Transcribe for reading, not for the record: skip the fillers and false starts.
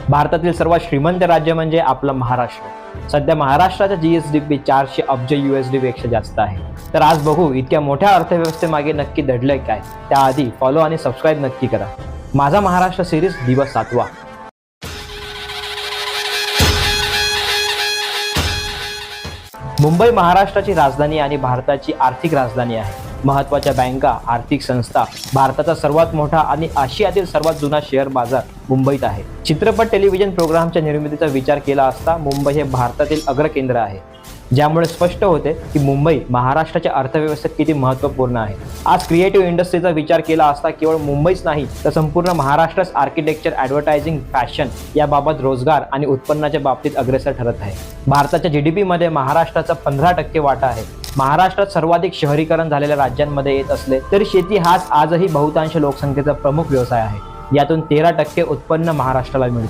भारतातील सर्वात श्रीमंत राज्य म्हणजे आपलं महाराष्ट्र। सध्या महाराष्ट्राचा जीएसडीपी 400 अब्ज USD पेक्षा जास्त आहे। तर आज बघू इतक्या मोठ्या अर्थव्यवस्थेमागे नक्की दडलंय काय। त्याआधी फॉलो आणि सबस्क्राईब नक्की करा। माझा महाराष्ट्र सिरीज दिवस 7वा। मुंबई महाराष्ट्राची राजधानी आणि भारताची आर्थिक राजधानी आहे। महत्त्वाच्या बँका, आर्थिक संस्था, भारताचा सर्वात मोठा आणि आशियातील सर्वात जुना शेअर बाजार मुंबईत आहे। चित्रपट टेलिव्हिजन प्रोग्रामच्या निर्मितीचा विचार केला असता मुंबई हे भारतातील अग्रकेंद्र आहे, ज्यामुळे स्पष्ट होते की मुंबई महाराष्ट्राच्या अर्थव्यवस्थेत किती महत्त्वपूर्ण आहे। आज क्रिएटिव्ह इंडस्ट्रीचा विचार केला असता केवळ मुंबईच नाही तर संपूर्ण महाराष्ट्रच आर्किटेक्चर, ॲडव्हर्टायझिंग, फॅशन याबाबत रोजगार आणि उत्पन्नाच्या बाबतीत अग्रेसर ठरत आहे। भारताच्या GDP मध्ये महाराष्ट्राचा 15% वाटा आहे। महाराष्ट्रात सर्वाधिक शहरीकरण झालेल्या राज्यांमध्ये येत असले तरी शेती हाच आजही बहुतांश लोकसंख्येचा प्रमुख व्यवसाय आहे। यातून 13% उत्पन्न महाराष्ट्राला मिळते।